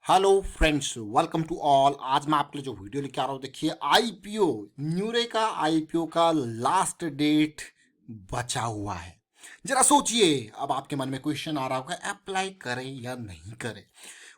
Hello friends, welcome to all. आज मैं आपके लिए जो वीडियो लेके आ रहा हूँ, देखिए आईपीओ न्यूरेका आईपीओ का लास्ट डेट बचा हुआ है। जरा सोचिए, अब आपके मन में क्वेश्चन आ रहा होगा अप्लाई करें या नहीं करें।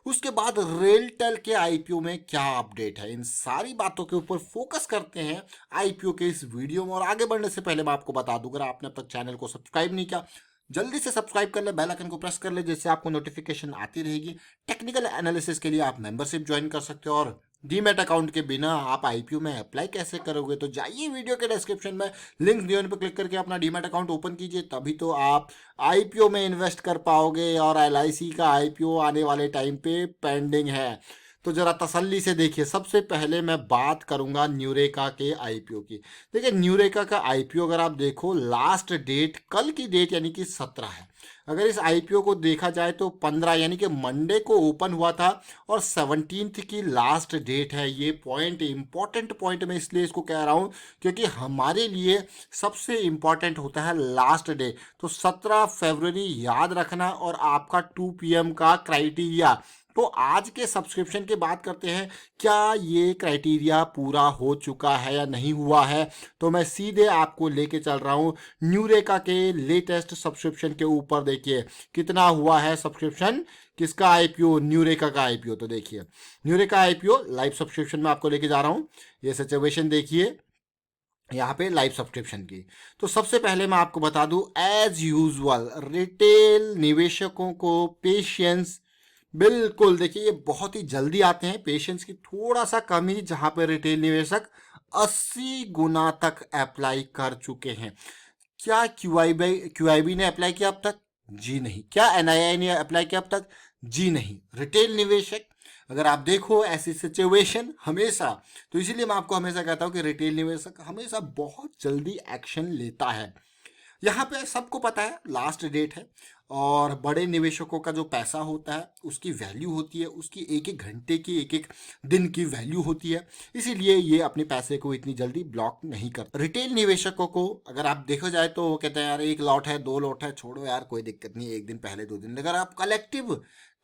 उसके बाद रेलटेल के आईपीओ में क्या अपडेट है, इन सारी बातों के ऊपर फोकस करते हैं आईपीओ के इस वीडियो में। और आगे बढ़ने से पहले मैं आपको बता दूं, अगर आपने अब तक चैनल को सब्सक्राइब नहीं किया, जल्दी से सब्सक्राइब कर ले, बेल आइकन को प्रेस कर ले, जिससे आपको नोटिफिकेशन आती रहेगी। टेक्निकल एनालिसिस के लिए आप मेंबरशिप ज्वाइन कर सकते हो। और डीमैट अकाउंट के बिना आप आईपीओ में अप्लाई कैसे करोगे, तो जाइए वीडियो के डिस्क्रिप्शन में लिंक दिए उन पर क्लिक करके अपना डीमैट अकाउंट ओपन कीजिए, तभी तो आप आईपीओ में इन्वेस्ट कर पाओगे। और एलआईसी का आईपीओ आने वाले टाइम पे पेंडिंग है, तो जरा तसल्ली से देखिए। सबसे पहले मैं बात करूंगा न्यूरेका के आईपीओ की। देखिए न्यूरेका का आईपीओ अगर आप देखो, लास्ट डेट कल की डेट यानी कि 17 है। अगर इस आईपीओ को देखा जाए तो 15 यानी कि मंडे को ओपन हुआ था, और 17 की लास्ट डेट है। ये पॉइंट इंपॉर्टेंट पॉइंट मैं इसलिए इसको कह रहा हूँ क्योंकि हमारे लिए सबसे इंपॉर्टेंट होता है लास्ट डे। तो 17 फरवरी याद रखना। और आपका 2 PM का क्राइटेरिया, तो आज के सब्सक्रिप्शन की बात करते हैं, क्या ये क्राइटेरिया पूरा हो चुका है या नहीं हुआ है। तो मैं सीधे आपको लेके चल रहा हूँ न्यूरेका के लेटेस्ट सब्सक्रिप्शन के ऊपर। देखिए कितना हुआ है सब्सक्रिप्शन, किसका आईपीओ, न्यूरेका का आईपीओ। तो देखिए न्यूरेका आईपीओ लाइव सब्सक्रिप्शन में आपको लेके जा रहा हूँ। ये सिचुएशन देखिए यहाँ पे लाइव सब्सक्रिप्शन की। तो सबसे पहले मैं आपको बता दूं, एज यूजुअल रिटेल निवेशकों को पेशेंस, बिल्कुल देखिए ये बहुत ही जल्दी आते हैं। पेशेंस की थोड़ा सा कमी, जहां पे रिटेल निवेशक 80 गुना तक अप्लाई कर चुके हैं। क्या क्यूआईबी ने अप्लाई किया अब तक? जी नहीं। क्या एनआईआई ने अप्लाई किया अब तक? जी नहीं। रिटेल निवेशक, अगर आप देखो ऐसी सिचुएशन हमेशा, तो इसीलिए मैं आपको हमेशा कहता हूं कि रिटेल निवेशक हमेशा बहुत जल्दी एक्शन लेता है। यहाँ पे सबको पता है लास्ट डेट है, और बड़े निवेशकों का जो पैसा होता है उसकी वैल्यू होती है, उसकी एक एक घंटे की, एक एक दिन की वैल्यू होती है। इसीलिए ये अपने पैसे को इतनी जल्दी ब्लॉक नहीं करते। रिटेल निवेशकों को अगर आप देखा जाए तो वो कहते हैं यार एक लॉट है, दो लॉट है, छोड़ो यार कोई दिक्कत नहीं, एक दिन पहले दो दिन। अगर आप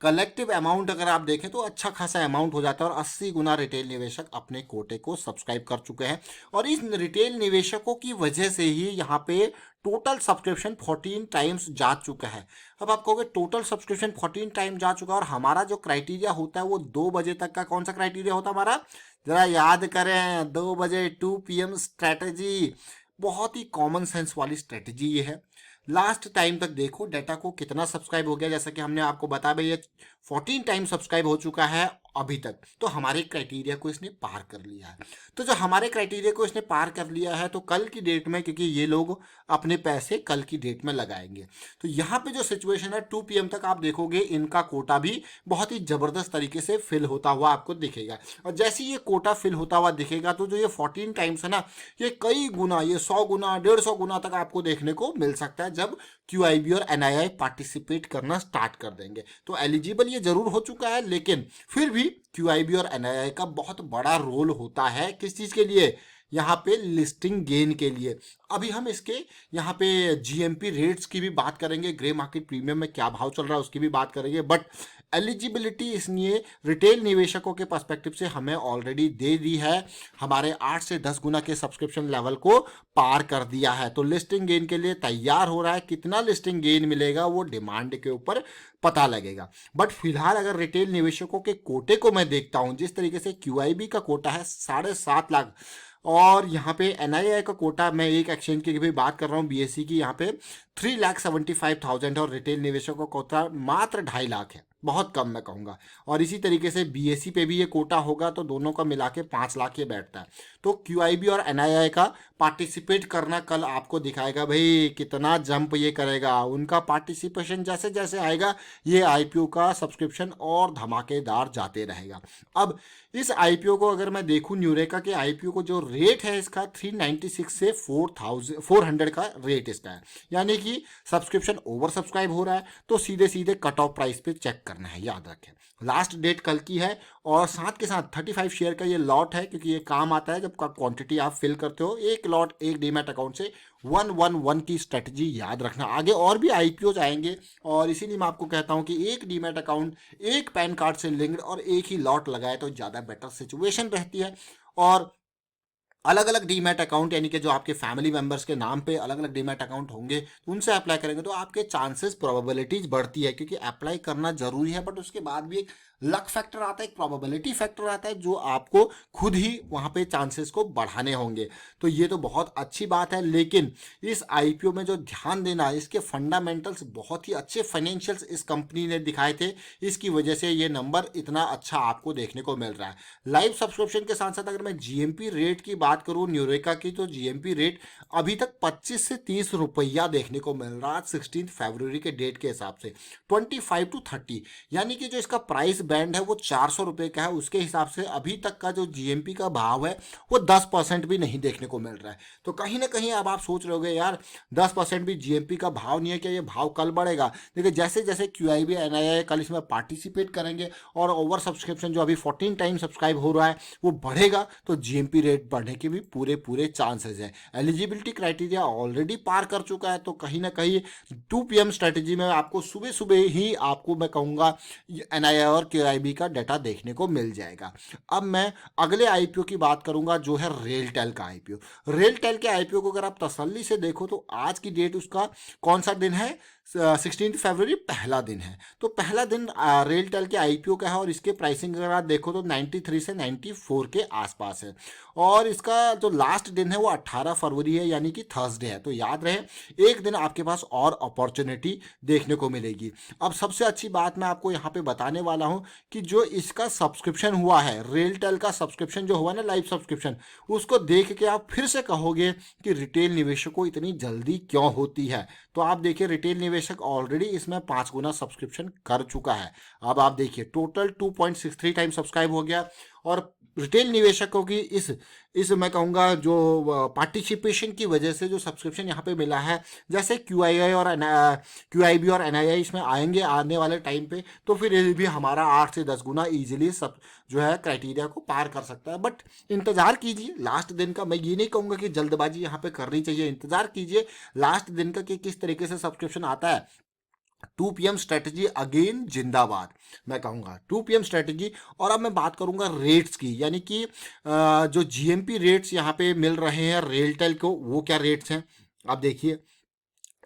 कलेक्टिव अमाउंट अगर आप देखें तो अच्छा खासा अमाउंट हो जाता है। और 80 गुना रिटेल निवेशक अपने कोटे को सब्सक्राइब कर चुके हैं। और इस रिटेल निवेशकों की वजह से ही यहाँ पे टोटल सब्सक्रिप्शन 14 टाइम्स जा चुका है। अब आप कहोगे टोटल सब्सक्रिप्शन 14 टाइम जा चुका है, और हमारा जो क्राइटेरिया होता है वो 2 बजे तक का, कौन सा क्राइटेरिया होता है हमारा, जरा याद करें। 2 बजे 2 PM स्ट्रैटेजी, बहुत ही कॉमन सेंस वाली स्ट्रैटेजी ये है। लास्ट टाइम तक देखो डाटा को कितना सब्सक्राइब हो गया, जैसा कि हमने आपको बताया भाई ये 14 टाइम सब्सक्राइब हो चुका है अभी तक। तो हमारे क्राइटेरिया को इसने पार कर लिया है। तो जो हमारे क्राइटेरिया को इसने पार कर लिया है, तो कल की डेट में, क्योंकि ये लोग अपने पैसे कल की डेट में लगाएंगे, तो यहाँ पे जो सिचुएशन है 2 PM तक आप देखोगे इनका कोटा भी बहुत ही जबरदस्त तरीके से फिल होता हुआ आपको दिखेगा। और जैसे ये कोटा फिल होता हुआ दिखेगा, तो जो ये 14 टाइम्स है ना, ये कई गुना, ये 100 गुना, 150 गुना तक आपको देखने को मिल सकता है जब क्यूआईबी और एनआईआई पार्टिसिपेट करना स्टार्ट कर देंगे। तो एलिजिबल ये जरूर हो चुका है, लेकिन फिर भी क्यूआईबी और एनआईआई का बहुत बड़ा रोल होता है किस चीज के लिए, यहाँ पे लिस्टिंग गेन के लिए। अभी हम इसके यहाँ पे जीएमपी रेट्स की भी बात करेंगे, ग्रे मार्केट प्रीमियम में क्या भाव चल रहा है उसकी भी बात करेंगे। बट एलिजिबिलिटी इसलिए रिटेल निवेशकों के पर्सपेक्टिव से हमें ऑलरेडी दे दी है, हमारे 8 से 10 गुना के सब्सक्रिप्शन लेवल को पार कर दिया है। तो लिस्टिंग गेन के लिए तैयार हो रहा है। कितना लिस्टिंग गेन मिलेगा वो डिमांड के ऊपर पता लगेगा। बट फिलहाल अगर रिटेल निवेशकों के कोटे को मैं देखता हूं, जिस तरीके से क्यूआईबी का कोटा है 7.5 लाख, और यहाँ पे एनआईआई का कोटा, मैं एक एक्सचेंज की भी बात कर रहा हूँ बीएससी की, यहाँ पे 3,75,000 है, और रिटेल निवेशकों का कोटा मात्र 2.5 लाख है, बहुत कम मैं कहूँगा। और इसी तरीके से बीएससी पे भी ये कोटा होगा, तो दोनों का मिला के 5 लाख ये बैठता है। तो क्यूआईबी और एनआईआई का पार्टिसिपेट करना कल आपको दिखाएगा भाई कितना जंप ये करेगा। उनका पार्टिसिपेशन जैसे जैसे आएगा, ये आईपीओ का सब्सक्रिप्शन और धमाकेदार जाते रहेगा। अब इस आईपीओ को अगर मैं देखूं, न्यूरेका के आईपीओ को जो रेट है इसका 396 से 400 का रेट इसका है, यानी कि सब्सक्रिप्शन ओवर सब्सक्राइब हो रहा है। तो सीधे सीधे कट ऑफ प्राइस पे चेक करना है, याद रखें। लास्ट डेट कल की है और साथ के साथ 35 शेयर का ये लॉट है, क्योंकि ये काम आता है जब क्वांटिटी आप फिल करते हो। एक लॉट एक डीमैट अकाउंट से 111 की स्ट्रेटजी याद रखना। आगे और भी आईपीओ आएंगे और इसीलिए मैं आपको कहता हूं कि एक डीमैट अकाउंट एक पैन कार्ड से लिंक्ड और एक ही लॉट लगाए तो ज़्यादा बेटर सिचुएशन रहती है। और अलग अलग डीमैट अकाउंट, यानी कि जो आपके फैमिली मेंबर्स के नाम पे अलग अलग डीमैट अकाउंट होंगे, तो उनसे अप्लाई करेंगे तो आपके चांसेस, प्रोबेबिलिटीज बढ़ती है, क्योंकि अप्लाई करना जरूरी है, बट उसके बाद भी एक लक फैक्टर आता है, एक प्रोबेबिलिटी फैक्टर आता है, जो आपको खुद ही वहां पे चांसेस को बढ़ाने होंगे। तो ये तो बहुत अच्छी बात है, लेकिन इस आईपीओ में जो ध्यान देना है, इसके फंडामेंटल्स बहुत ही अच्छे फाइनेंशियल्स इस कंपनी ने दिखाए थे, इसकी वजह से ये नंबर इतना अच्छा आपको देखने को मिल रहा है। लाइव सब्सक्रिप्शन के साथ साथ अगर मैं जीएमपी रेट की बात करूं न्यूरेका की, तो जीएमपी रेट अभी तक 25 से 30 रुपया देखने को मिल रहा है 16 फरवरी के डेट के हिसाब से, 25 to 30, यानी कि जो इसका प्राइस बैंड है वो 400 रुपये का है। उसके हिसाब से अभी तक का जो जीएमपी का भाव है वो 10% भी नहीं देखने को मिल रहा है। तो कहीं ना कहीं अब आप सोच रहे होगे यार 10% भी जीएमपी का भाव नहीं है, क्या ये भाव कल बढ़ेगा? देखिए जैसे जैसे क्यूआईबी एनआईआई कल इसमें पार्टिसिपेट करेंगे और ओवर सब्सक्रिप्शन जो अभी 14 टाइम सब्सक्राइब हो रहा है वो बढ़ेगा, तो जीएमपी रेट बढ़ने के भी पूरे पूरे चांसेस हैं। एलिजिबिलिटी क्राइटेरिया ऑलरेडी पार कर चुका है, तो कहीं ना कहीं 2 PM स्ट्रेटेजी में आपको सुबह सुबह ही आपको मैं कहूँगा एनआईआई और क्यूआईबी का डाटा देखने को मिल जाएगा। अब मैं अगले आईपीओ की बात करूंगा जो है रेलटेल का आईपीओ। रेलटेल के आईपीओ को अगर आप तसल्ली से देखो तो आज की डेट उसका कौन सा दिन है? 16 फरवरी पहला दिन है। तो पहला दिन रेलटेल के आईपीओ का है और इसके प्राइसिंग अगर आप देखो तो 93 से 94 के आसपास है। और इसका जो लास्ट दिन है वो 18 फरवरी है, यानी कि थर्सडे है। तो याद रहे एक दिन आपके पास और अपॉर्चुनिटी देखने को मिलेगी। अब सबसे अच्छी बात मैं आपको यहाँ पे बताने वाला हूँ कि जो इसका सब्सक्रिप्शन हुआ है, रेलटेल का सब्सक्रिप्शन जो हुआ ना, लाइव सब्सक्रिप्शन, उसको देख के आप फिर से कहोगे कि रिटेल निवेशकों इतनी जल्दी क्यों होती है। तो आप देखिए रिटेल निवेशक ऑलरेडी इसमें 5 गुना सब्सक्रिप्शन कर चुका है। अब आप देखिए टोटल 2.63 टाइम सब्सक्राइब हो गया और रिटेल निवेशकों की इस मैं कहूँगा जो पार्टिसिपेशन की वजह से जो सब्सक्रिप्शन यहाँ पे मिला है, जैसे क्यूआईबी और एनआईआई इसमें आएंगे आने वाले टाइम पे, तो फिर ये भी हमारा 8 से 10 गुना ईजिली सब जो है क्राइटेरिया को पार कर सकता है। बट इंतजार कीजिए लास्ट दिन का। मैं ये नहीं कहूँगा कि जल्दबाजी यहाँ पे करनी चाहिए, इंतजार कीजिए लास्ट दिन का कि किस तरीके से सब्सक्रिप्शन आता है। 2 PM स्ट्रेटजी अगेन जिंदाबाद, मैं कहूँगा 2 PM स्ट्रेटजी। और अब मैं बात करूँगा रेट्स की, यानी कि जो जीएमपी रेट्स यहाँ पे मिल रहे हैं रेलटेल को, वो क्या रेट्स हैं आप देखिए।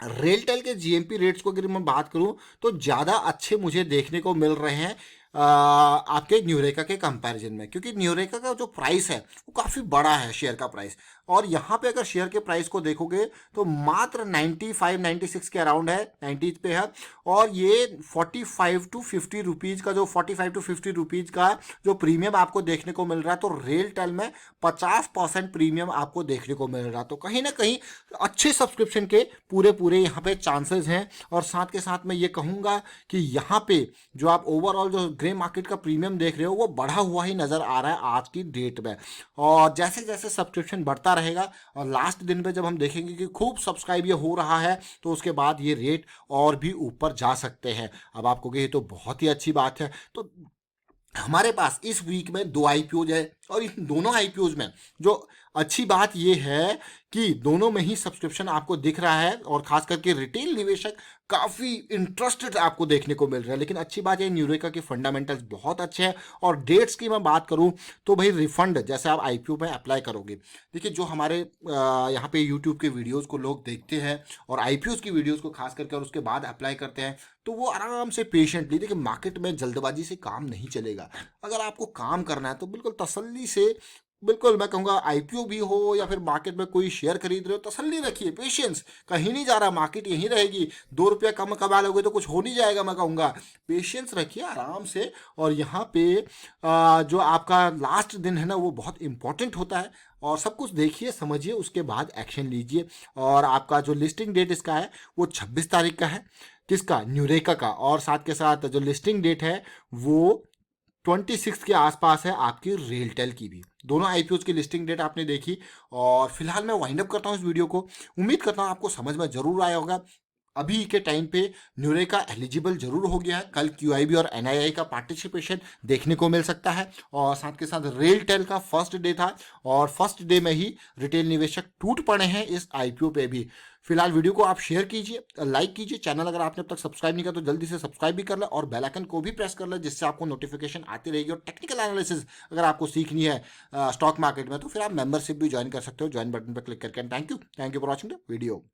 रेलटेल के जीएमपी रेट्स को अगर मैं बात करूं तो ज़्यादा अच्छे मुझे देखने को मिल रहे हैं आपके न्यूरेका के कंपैरिजन में, क्योंकि न्यूरेका का जो प्राइस है वो काफ़ी बड़ा है शेयर का प्राइस। और यहाँ पे अगर शेयर के प्राइस को देखोगे तो मात्र 95-96 के अराउंड है, 90 पे है। और ये 45 to 50 रुपीज़ का, जो 45 to 50 रुपीज़ का जो प्रीमियम आपको देखने को मिल रहा है, तो रेलटेल में 50% प्रीमियम आपको देखने को मिल रहा है। तो कहीं ना कहीं अच्छे सब्सक्रिप्शन के पूरे पूरे यहाँ पे चांसेस हैं। और साथ के साथ मैं ये कहूँगा कि यहाँ पे जो आप ओवरऑल जो ग्रे मार्केट का प्रीमियम देख रहे हो वो बढ़ा हुआ ही नज़र आ रहा है आज की डेट में। और जैसे जैसे सब्सक्रिप्शन बढ़ता रहेगा और लास्ट दिन पे जब हम देखेंगे कि खूब सब्सक्राइब ये हो रहा है, तो उसके बाद ये रेट और भी ऊपर जा सकते हैं। अब आपको ये तो बहुत ही अच्छी बात है। तो हमारे पास इस वीक में 2 आईपीओज है और इन दोनों आईपीओज में जो अच्छी बात ये है कि दोनों में ही सब्सक्रिप्शन आपको दिख रहा है और खास करके रिटेल निवेशक काफ़ी इंटरेस्टेड आपको देखने को मिल रहा है। लेकिन अच्छी बात है न्यूरेका के फंडामेंटल्स बहुत अच्छे हैं। और डेट्स की मैं बात करूं तो भाई रिफंड जैसे आप आईपीओ में अप्लाई करोगे, देखिए जो हमारे यहाँ पे यूट्यूब के वीडियोज़ को लोग देखते हैं और आईपीओज़ की वीडियोज़ को खास करके और उसके बाद अप्लाई करते हैं, तो वो आराम से पेशेंटली, देखिए मार्केट में जल्दबाजी से काम नहीं चलेगा। अगर आपको काम करना है तो बिल्कुल तसल्ली से, बिल्कुल मैं कहूँगा आईपीओ भी हो या फिर मार्केट में कोई शेयर खरीद रहे हो, तसल्ली रखिए, पेशेंस, कहीं नहीं जा रहा, मार्केट यहीं रहेगी। 2 रुपया कम कमा लोगे तो कुछ हो नहीं जाएगा, मैं कहूँगा पेशेंस रखिए आराम से। और यहाँ पे जो आपका लास्ट दिन है ना वो बहुत इंपॉर्टेंट होता है। और सब कुछ देखिए समझिए उसके बाद एक्शन लीजिए। और आपका जो लिस्टिंग डेट इसका है वो 26 तारीख का है, किसका? न्यूरेका का। और साथ के साथ जो लिस्टिंग डेट है वो 26 के आसपास है आपकी रेलटेल की भी। दोनों आईपीओज की लिस्टिंग डेट आपने देखी। और फिलहाल मैं वाइंड अप करता हूँ इस वीडियो को। उम्मीद करता हूँ आपको समझ में जरूर आया होगा। अभी के टाइम पे न्यूरेका एलिजिबल जरूर हो गया है। कल क्यूआईबी और एनआईआई का पार्टिसिपेशन देखने को मिल सकता है। और साथ के साथ रेलटेल का फर्स्ट डे था और फर्स्ट डे में ही रिटेल निवेशक टूट पड़े हैं इस आईपीओ पे भी। फिलहाल वीडियो को आप शेयर कीजिए, लाइक कीजिए, चैनल अगर आपने अब तक सब्सक्राइब नहीं किया तो जल्दी से सब्सक्राइब भी कर ले और बेल आइकन को भी प्रेस कर ले, जिससे आपको नोटिफिकेशन आती रहेगी। और टेक्निकल एनालिसिस अगर आपको सीखनी है स्टॉक मार्केट में तो फिर आप मेंबरशिप भी ज्वाइन कर सकते हो, ज्वाइन बटन पर क्लिक करके। Thank you for watching the video.